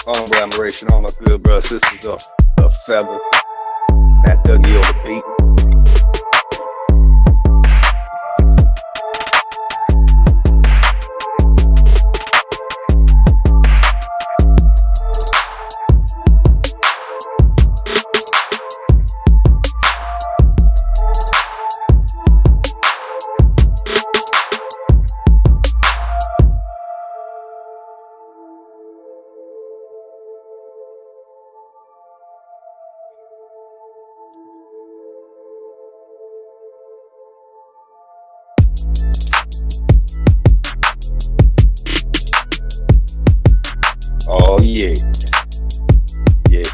Honorable admiration, all my good brothers, sisters, a feather. Matt Dougie on the beat. Oh yeah. Yeah.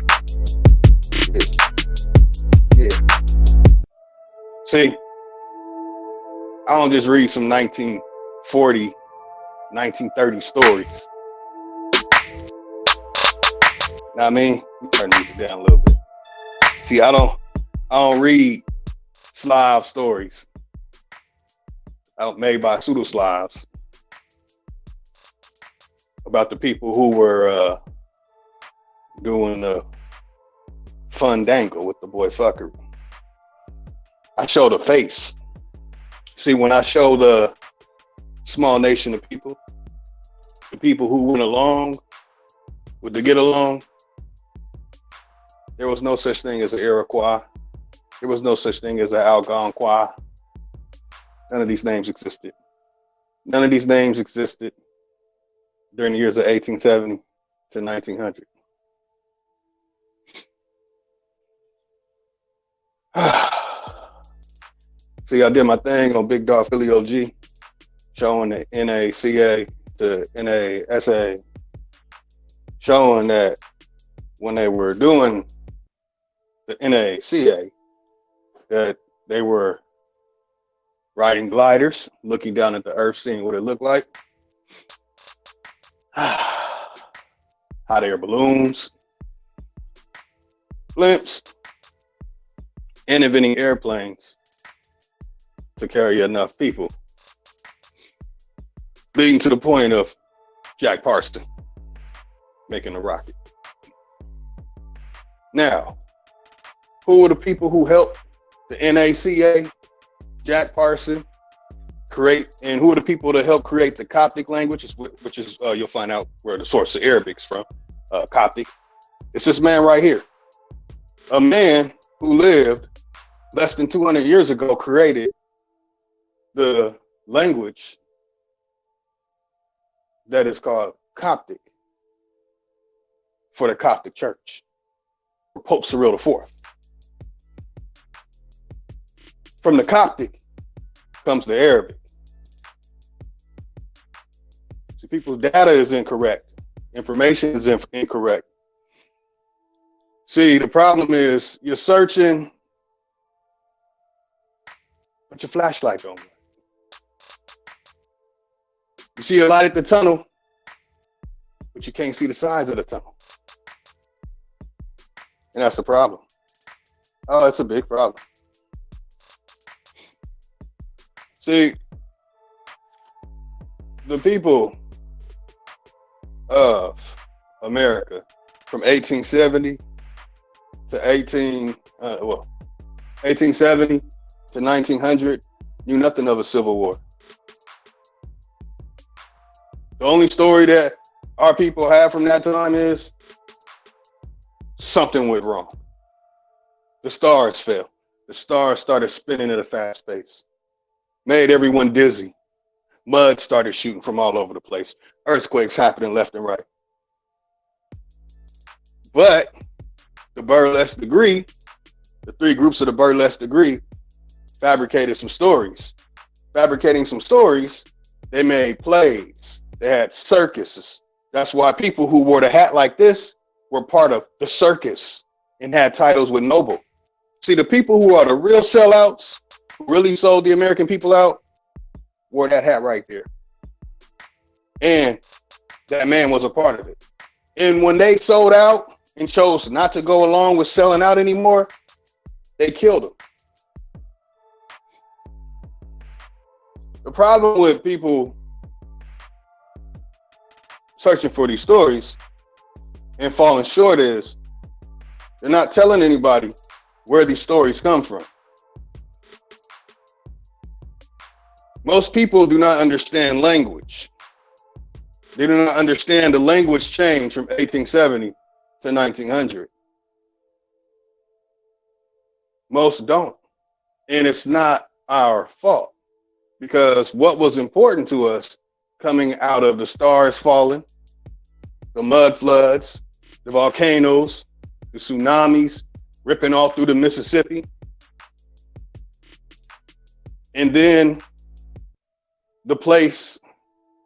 Yeah. See, I don't just read some 1940, 1930 stories. Know what I mean? Turn these down a little bit. See, I don't read Slav stories. Made by pseudo Slavs about the people who were doing the fun dangle with the boy fucker. I show the face. See, when I show the small nation of people, the people who went along with the get along, there was no such thing as an Iroquois. There was no such thing as an Algonquin. None of these names existed. None of these names existed during the years of 1870 to 1900. See, I did my thing on Big Dog Philly OG, showing the NACA to NASA, showing that when they were doing the NACA, that they were riding gliders, looking down at the earth, seeing what it looked like. Hot air balloons, blimps, and inventing airplanes to carry enough people, leading to the point of Jack Parston making a rocket. Now, who were the people who helped the NACA, Jack Parston, create, and who are the people that helped create the Coptic language, which is you'll find out where the source of Arabic's from, Coptic. It's this man right here. A man who lived less than 200 years ago created the language that is called Coptic for the Coptic Church, for Pope Cyril IV. From the Coptic comes the Arabic. See, people's data is incorrect. Information is incorrect. See, the problem is you're searching, but your flashlight don't work. You see a light at the tunnel, but you can't see the sides of the tunnel. And that's the problem. Oh, it's a big problem. See, the people of America from 1870 to 1870 to 1900 knew nothing of a civil war. The only story that our people have from that time is something went wrong. The stars fell. The stars started spinning at a fast pace. Made everyone dizzy. Mud started shooting from all over the place. Earthquakes happening left and right. But the burlesque degree, the three groups of the burlesque degree, fabricated some stories. Fabricating some stories, they made plays. They had circuses. That's why people who wore the hat like this were part of the circus and had titles with noble. See, the people who are the real sellouts, who really sold the American people out, wore that hat right there. And that man was a part of it. And when they sold out and chose not to go along with selling out anymore, they killed him. The problem with people searching for these stories and falling short is they're not telling anybody where these stories come from. Most people do not understand language. They do not understand the language change from 1870 to 1900. Most don't. And it's not our fault, because what was important to us coming out of the stars falling, the mud floods, the volcanoes, the tsunamis ripping all through the Mississippi, and then the place,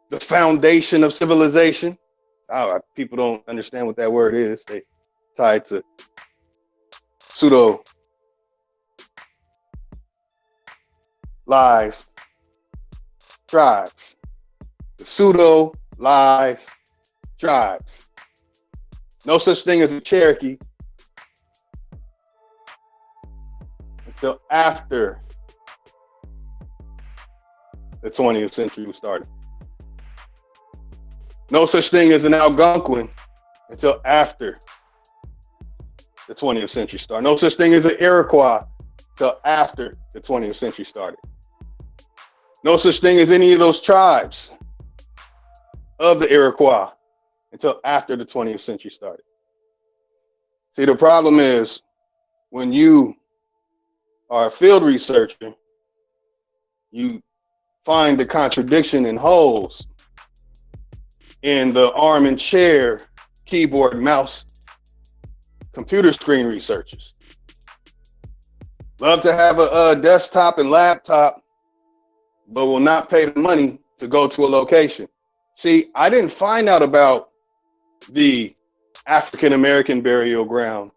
the foundation of civilization. Oh, people don't understand what that word is. They tie it to pseudo lies tribes. The pseudo lies tribes. No such thing as a Cherokee until after the 20th century was started. No such thing as an Algonquin until after the 20th century started. No such thing as an Iroquois until after the 20th century started. No such thing as any of those tribes of the Iroquois until after the 20th century started. See, the problem is when you are a field researcher, you find the contradiction and holes in the arm and chair, keyboard, mouse, computer screen researchers. Love to have a desktop and laptop, but will not pay the money to go to a location. See, I didn't find out about the African American burial ground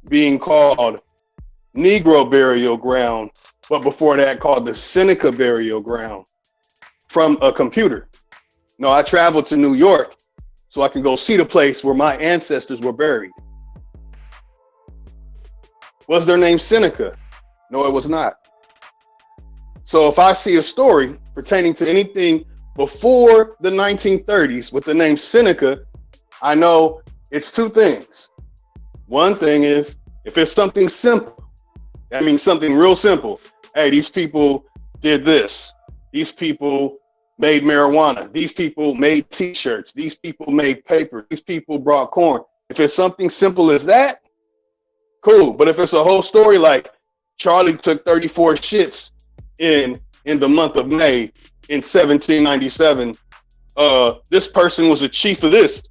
being called Negro burial ground, but before that called the Seneca burial ground, from a computer. No, I traveled to New York so I can go see the place where my ancestors were buried. Was their name Seneca? No, it was not. So if I see a story pertaining to anything before the 1930s with the name Seneca, I know it's two things. One thing is, if it's something simple, that means something real simple. Hey, these people did this. These people made marijuana. These people made t-shirts. These people made paper. These people brought corn. If it's something simple as that, cool. But if it's a whole story like Charlie took 34 shits in the month of May in 1797, this person was a chief of this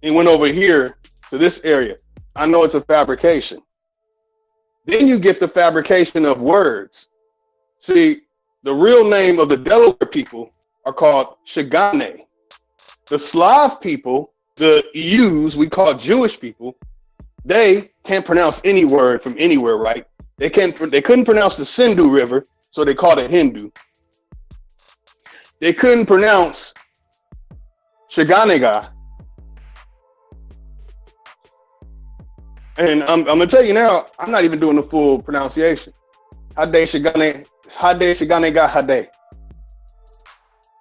and went over here to this area, I know it's a fabrication. Then you get the fabrication of words. See, the real name of the Delaware people are called Shigane. The Slav people, the Jews, we call Jewish people, they can't pronounce any word from anywhere, right? They couldn't pronounce the Sindhu River, so they called it Hindu. They couldn't pronounce Shiganega. And I'm gonna tell you now, I'm not even doing the full pronunciation. Hade Shiganega Hade.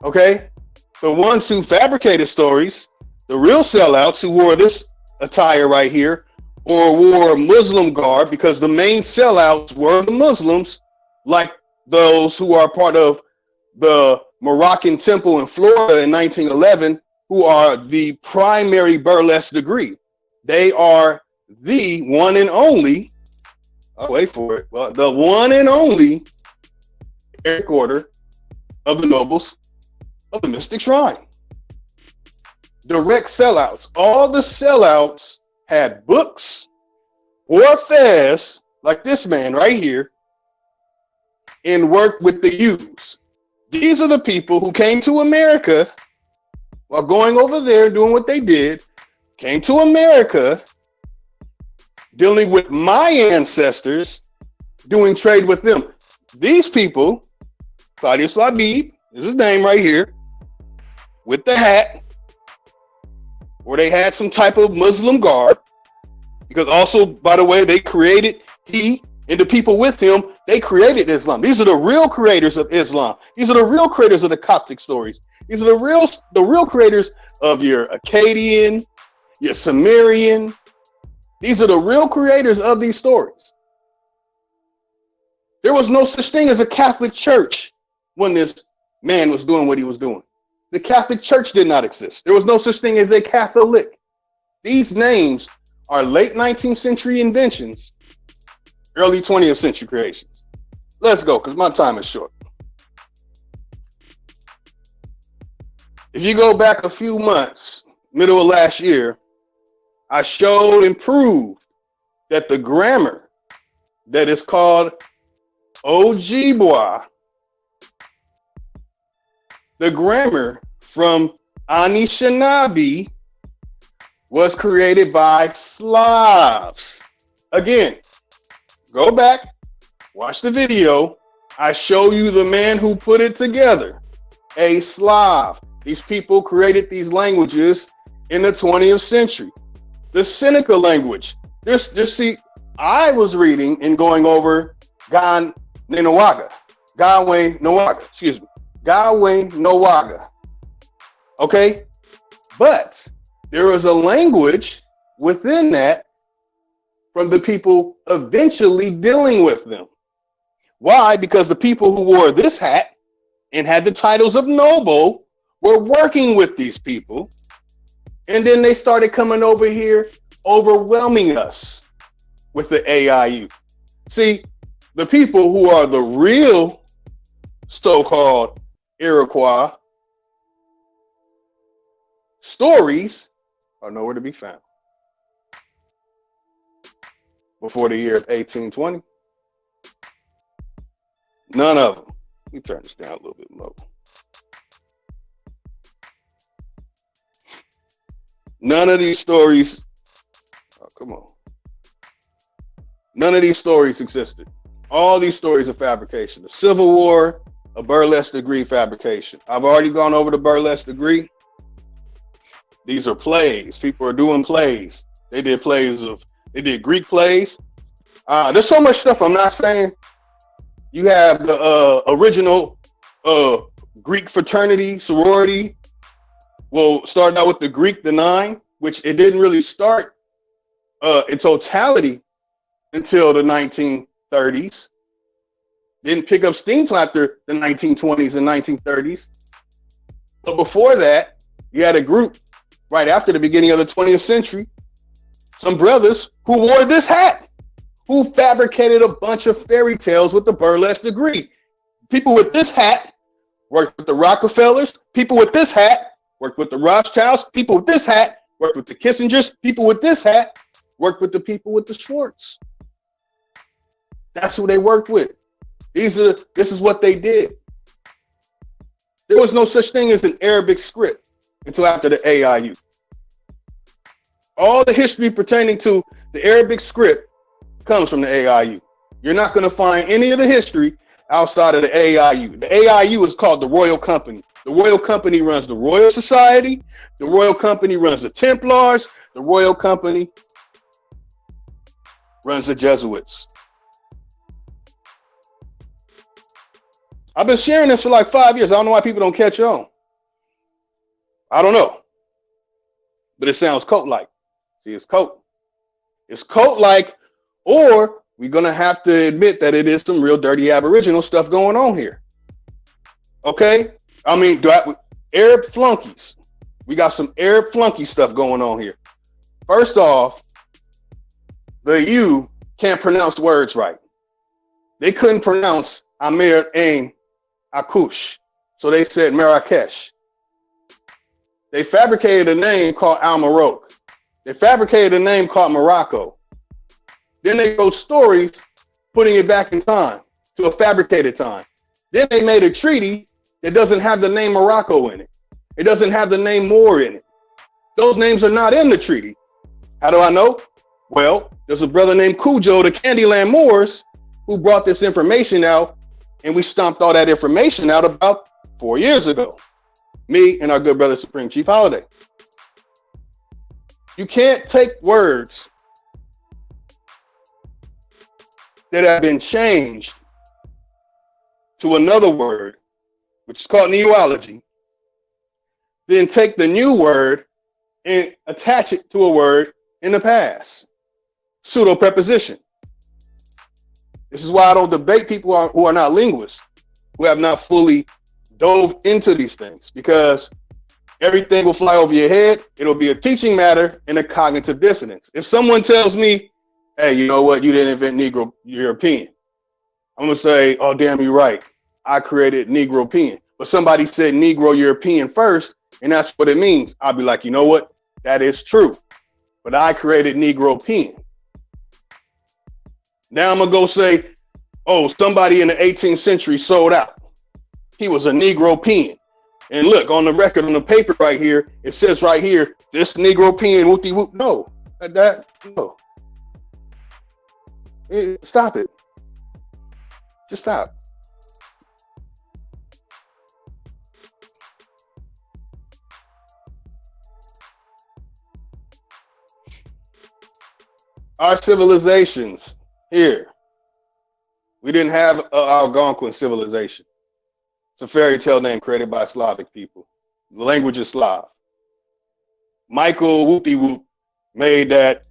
Okay? The ones who fabricated stories, the real sellouts who wore this attire right here, or wore Muslim garb, because the main sellouts were the Muslims, like those who are part of the Moroccan temple in Florida in 1911, who are the primary burlesque degree. They are the one and only, I'll wait for it, well, the one and only Eric Order of the Nobles of the Mystic Shrine. Direct sellouts. All the sellouts had books or affairs, like this man right here, and worked with the youths. These are the people who came to America while going over there doing what they did, came to America dealing with my ancestors, doing trade with them. These people, Claudius Labib, is his name right here, with the hat, or they had some type of Muslim garb, because also, by the way, he and the people with him, they created Islam. These are the real creators of Islam. These are the real creators of the Coptic stories. These are the real creators of your Akkadian, your Sumerian. These are the real creators of these stories. There was no such thing as a Catholic Church when this man was doing what he was doing. The Catholic Church did not exist. There was no such thing as a Catholic. These names are late 19th century inventions, early 20th century creations. Let's go, because my time is short. If you go back a few months, middle of last year, I showed and proved that the grammar that is called Ojibwa, the grammar from Anishinaabe, was created by Slavs. Again, go back, watch the video. I show you the man who put it together, a Slav. These people created these languages in the 20th century. The Seneca language. Just see, I was reading and going over Gawe Nowaga. Okay? But there is a language within that from the people eventually dealing with them. Why? Because the people who wore this hat and had the titles of noble were working with these people. And then they started coming over here, overwhelming us with the AIU. See, the people who are the real so-called Iroquois stories are nowhere to be found before the year of 1820. None of them. Let me turn this down a little bit low. None of these stories, oh, come on. None of these stories existed. All these stories are fabrication. The Civil War, a burlesque degree fabrication. I've already gone over the burlesque degree. These are plays. People are doing plays. They did Greek plays. There's so much stuff I'm not saying. You have the original Greek fraternity, sorority. Well, starting out with the Greek, the Nine, which it didn't really start in totality until the 1930s. Didn't pick up steam till after the 1920s and 1930s. But before that, you had a group right after the beginning of the 20th century, some brothers who wore this hat, who fabricated a bunch of fairy tales with the burlesque degree. People with this hat worked with the Rockefellers. People with this hat worked with the Rothschilds. People with this hat worked with the Kissingers. People with this hat worked with the people with the Schwartz. That's who they worked with. This is what they did. There was no such thing as an Arabic script until after the AIU. All the history pertaining to the Arabic script comes from the AIU. You're not going to find any of the history outside of the AIU. The AIU is called the Royal Company. The Royal Company runs the Royal Society. The Royal Company runs the Templars. The Royal Company runs the Jesuits. I've been sharing this for like 5 years. I don't know why people don't catch on. I don't know. But it sounds cult-like. See, it's cult. It's cult-like, or we're going to have to admit that it is some real dirty Aboriginal stuff going on here. Okay? I mean, Arab flunkies. We got some Arab flunky stuff going on here. First off, the U can't pronounce words right. They couldn't pronounce Amir Ain Akush. So they said Marrakesh. They fabricated a name called Al-Maroc. They fabricated a name called Morocco. Then they wrote stories, putting it back in time, to a fabricated time. Then they made a treaty that doesn't have the name Morocco in it. It doesn't have the name Moor in it. Those names are not in the treaty. How do I know? Well, there's a brother named Cujo, the Candyland Moors, who brought this information out, and we stomped all that information out about 4 years ago. Me and our good brother Supreme Chief Holiday. You can't take words that have been changed to another word, which is called neology, then take the new word and attach it to a word in the past. Pseudo preposition. This is why I don't debate people who are not linguists, who have not fully dove into these things, because everything will fly over your head. It'll be a teaching matter and a cognitive dissonance. If someone tells me, hey, you know what, you didn't invent Negro European, I'm going to say, oh, damn, you're right. I created Negro-pean. But somebody said Negro European first, and that's what it means. I'll be like, you know what? That is true. But I created Negro-pean. Now I'm going to go say, oh, somebody in the 18th century sold out. He was a Negro-pean. And look, on the record, on the paper right here, it says right here, this Negro-pean, whoop-de-whoop. No, no. Stop it. Just stop. Our civilizations here, we didn't have an Algonquin civilization. It's a fairy tale name created by Slavic people. The language is Slav. Michael Whoopie-Whoop made that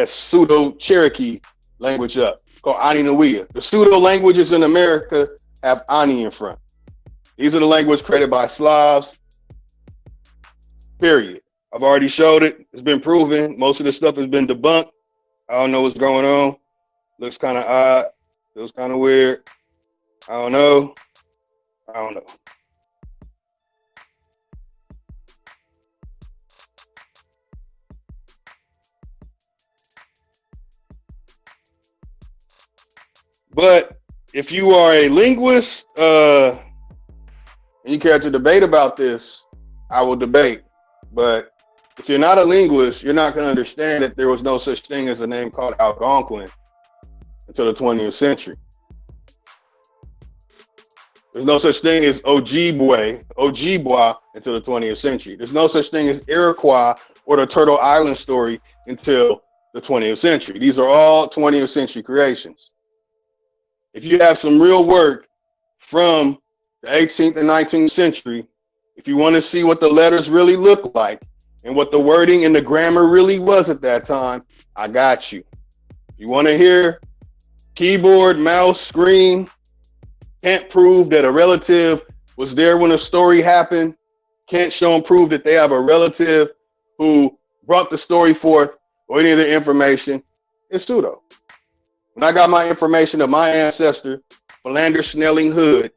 pseudo Cherokee language up called Ani-Nuia. The pseudo languages in America have Ani in front. These are the languages created by Slavs, period. I've already showed it. It's been proven. Most of this stuff has been debunked. I don't know what's going on. Looks kind of odd. Feels kind of weird. I don't know. But if you are a linguist and you care to debate about this, I will debate. But if you're not a linguist, you're not going to understand that there was no such thing as a name called Algonquin until the 20th century. There's no such thing as Ojibwe until the 20th century. There's no such thing as Iroquois or the Turtle Island story until the 20th century. These are all 20th century creations. If you have some real work from the 18th and 19th century, if you want to see what the letters really look like and what the wording and the grammar really was at that time, I got you. If you want to hear keyboard, mouse, screen, can't prove that a relative was there when a story happened, can't show and prove that they have a relative who brought the story forth or any of the information, it's pseudo. When I got my information of my ancestor, Philander Snelling Hood,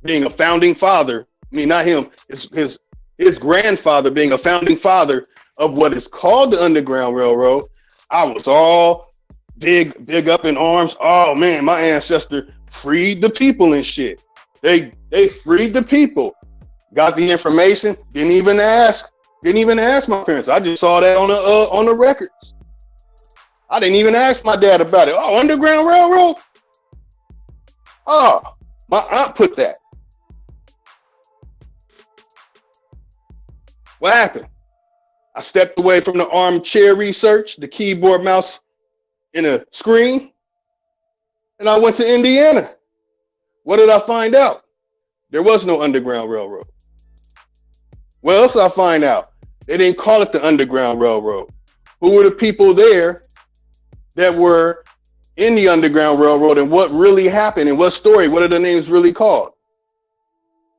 being a founding father, I mean, not him, his grandfather being a founding father of what is called the Underground Railroad, I was all big up in arms. Oh man, my ancestor freed the people and shit. They freed the people. Got the information, didn't even ask my parents. I just saw that on the records. I didn't even ask my dad about it. Oh, Underground Railroad? Oh, my aunt put that. What happened? I stepped away from the armchair research, the keyboard, mouse, and a screen, and I went to Indiana. What did I find out? There was no Underground Railroad. What else did I find out? They didn't call it the Underground Railroad. Who were the people there that were in the Underground Railroad, and what really happened, and what story, what are the names really called?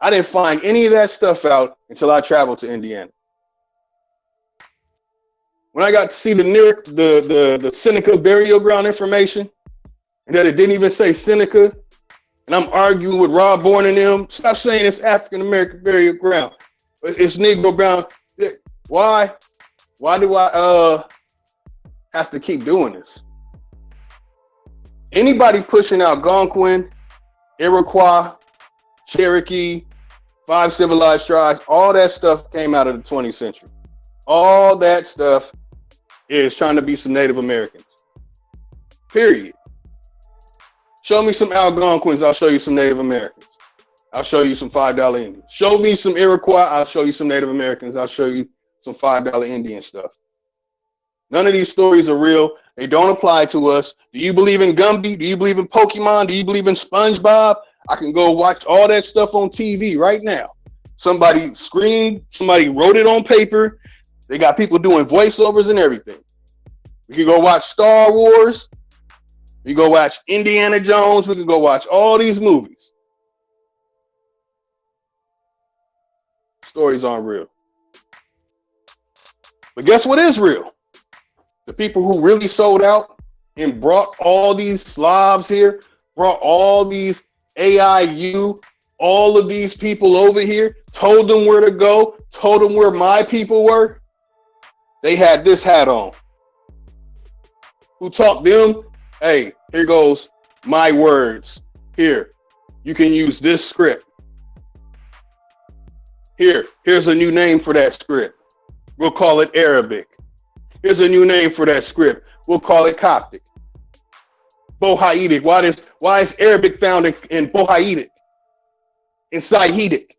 I didn't find any of that stuff out until I traveled to Indiana. When I got to see the Seneca burial ground information, and that it didn't even say Seneca, and I'm arguing with Rob Bourne and them, stop saying it's African American burial ground. It's Negro ground. Why? Why do I have to keep doing this? Anybody pushing Algonquin, Iroquois, Cherokee, 5 civilized tribes, all that stuff came out of the 20th century. All that stuff is trying to be some Native Americans. Period. Show me some Algonquins, I'll show you some Native Americans. I'll show you some $5 Indians. Show me some Iroquois, I'll show you some Native Americans. I'll show you some $5 Indian stuff. None of these stories are real. They don't apply to us. Do you believe in Gumby? Do you believe in Pokemon? Do you believe in SpongeBob? I can go watch all that stuff on TV right now. Somebody screamed, somebody wrote it on paper. They got people doing voiceovers and everything. We can go watch Star Wars. We can go watch Indiana Jones. We can go watch all these movies. Stories aren't real. But guess what is real? The people who really sold out and brought all these Slavs here, brought all these AIU, all of these people over here, told them where to go, told them where my people were. They had this hat on. Who taught them? Hey, here goes my words. Here, you can use this script. Here's a new name for that script. We'll call it Arabic. Here's a new name for that script. We'll call it Coptic. Bohaitic. Why is Arabic found in Bohaitic? In Sahidic?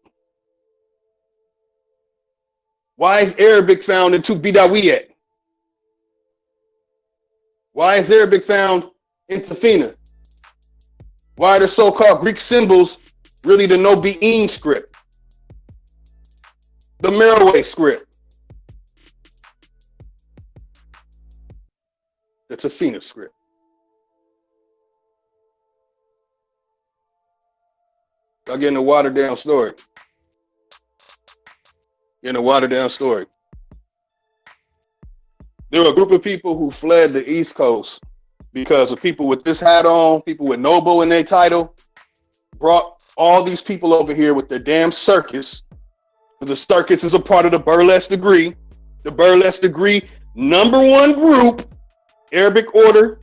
Why is Arabic found in Tubidawiyat? Why is Arabic found in Tafina? Why are the so-called Greek symbols really the Nobi'in script? The Meroe script? The Tafina script? Y'all getting a watered down story. Getting a watered down story. There were a group of people who fled the East Coast because of people with this hat on, people with noble in their title, brought all these people over here with their damn circus. The circus is a part of the burlesque degree. The burlesque degree, #1 group, Arabic Order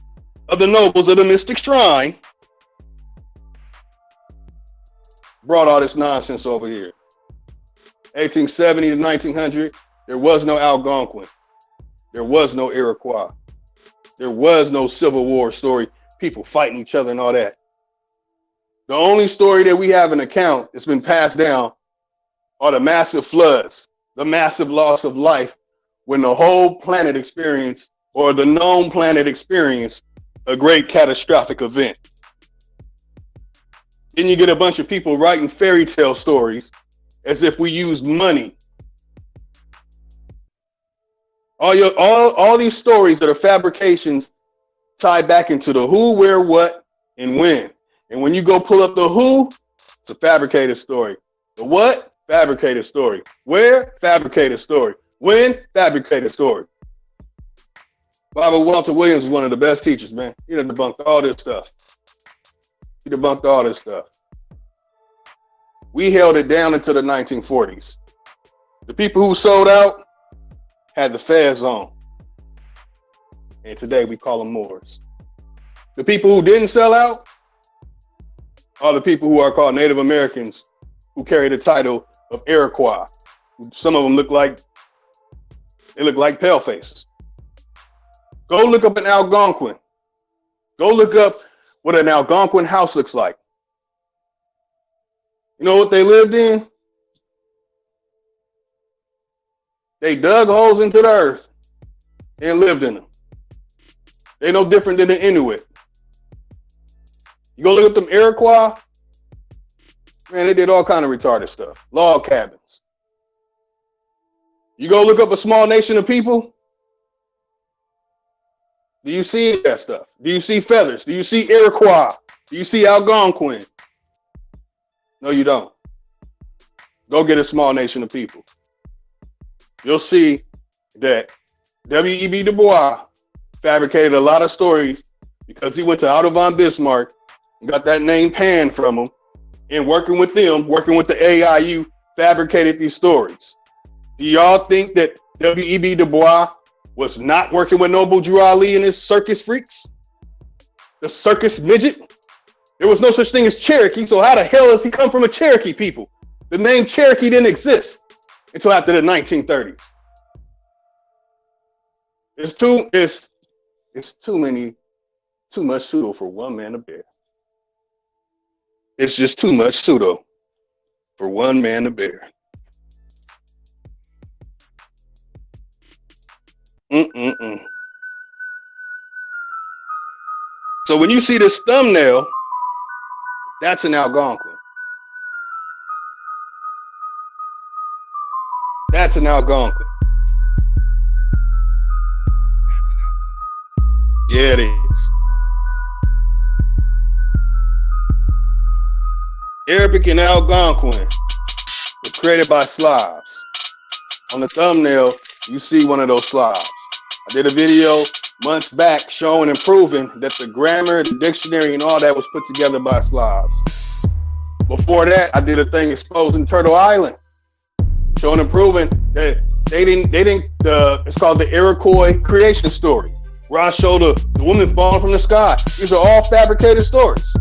of the Nobles of the Mystic Shrine, brought all this nonsense over here. 1870 to 1900, there was no Algonquin. There was no Iroquois. There was no Civil War story, people fighting each other and all that. The only story that we have an account that's been passed down are the massive floods, the massive loss of life when the whole planet experienced, or the known planet experienced, a great catastrophic event. Then you get a bunch of people writing fairy tale stories as if we used money. All these stories that are fabrications tie back into the who, where, what, and when. And when you go pull up the who, it's a fabricated story. The what? Fabricated story. Where? Fabricated story. When? Fabricated story. Barbara Walter Williams is one of the best teachers, man. He done debunked all this stuff. He debunked all this stuff. We held it down into the 1940s. The people who sold out had the fez on. And today we call them Moors. The people who didn't sell out are the people who are called Native Americans, who carry the title of Iroquois. Some of them look like pale faces. Go look up an Algonquin. Go look up what an Algonquin house looks like. You know what they lived in? They dug holes into the earth and lived in them. They're no different than the Inuit. You go look at them Iroquois, man, they did all kind of retarded stuff. Log cabins. You go look up a small nation of people, do you see that stuff? Do you see feathers? Do you see Iroquois? Do you see Algonquin? No, you don't. Go get a small nation of people. You'll see that W.E.B. Du Bois fabricated a lot of stories because he went to Otto von Bismarck and got that name panned from him, and working with them, working with the AIU, fabricated these stories. Do y'all think that W.E.B. Du Bois was not working with Noble Drew Ali and his circus freaks? The circus midget? There was no such thing as Cherokee, so how the hell does he come from a Cherokee people? The name Cherokee didn't exist until after the 1930s. It's too much pseudo for one man to bear. It's just too much pseudo for one man to bear. So when you see this thumbnail, that's an Algonquin. That's an Algonquin. Yeah, it is. Arabic and Algonquin were created by Slavs. On the thumbnail, you see one of those Slavs. I did a video months back showing and proving that the grammar, the dictionary, and all that was put together by Slavs. Before that, I did a thing exposing Turtle Island, showing and proving that it's called the Iroquois creation story, where I show the woman falling from the sky. These are all fabricated stories.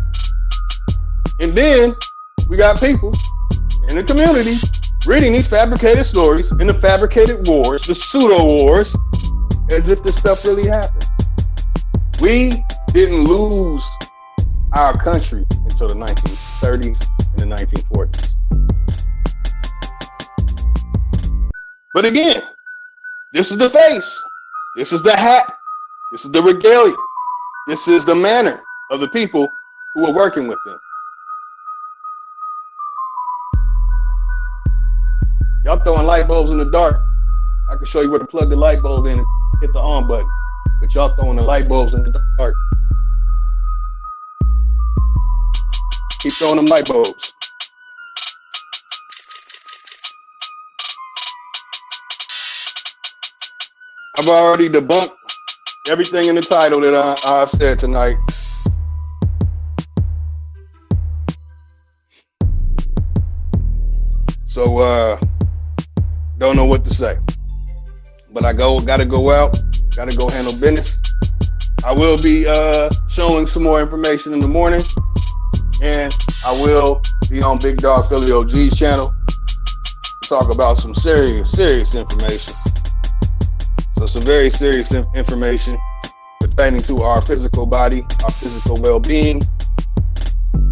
And then we got people in the community reading these fabricated stories and the fabricated wars, the pseudo wars, as if this stuff really happened. We didn't lose our country until the 1930s and the 1940s. But again, this is the face, this is the hat, this is the regalia, this is the manner of the people who are working with them. Y'all throwing light bulbs in the dark. I can show you where to plug the light bulb in and hit the on button. But y'all throwing the light bulbs in the dark. Keep throwing them light bulbs. I've already debunked everything in the title that I've said tonight. So, don't know what to say. But gotta go out, gotta go handle business. I will be showing some more information in the morning, and I will be on Big Dog Philly OG's channel to talk about some serious information. So some very serious information pertaining to our physical body, our physical well-being,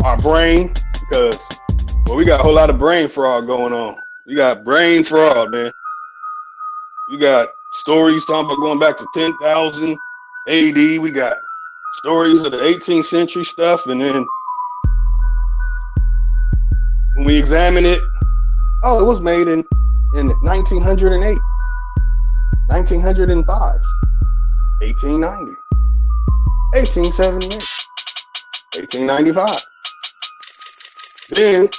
our brain, because we got a whole lot of brain fraud going on. We got brain fraud, man. We got stories talking about going back to 10,000 AD. We got stories of the 18th century stuff. And then when we examine it, it was made in 1908, 1905, 1890, 1878, 1895. Then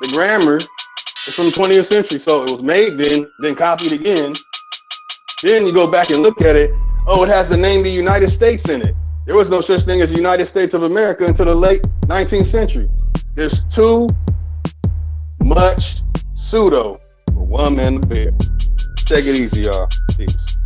the grammar is from the 20th century. So it was made then copied again. Then you go back and look at it. It has the name the United States in it. There was no such thing as the United States of America until the late 19th century. There's too much pseudo for one man to bear. Take it easy, y'all. Peace.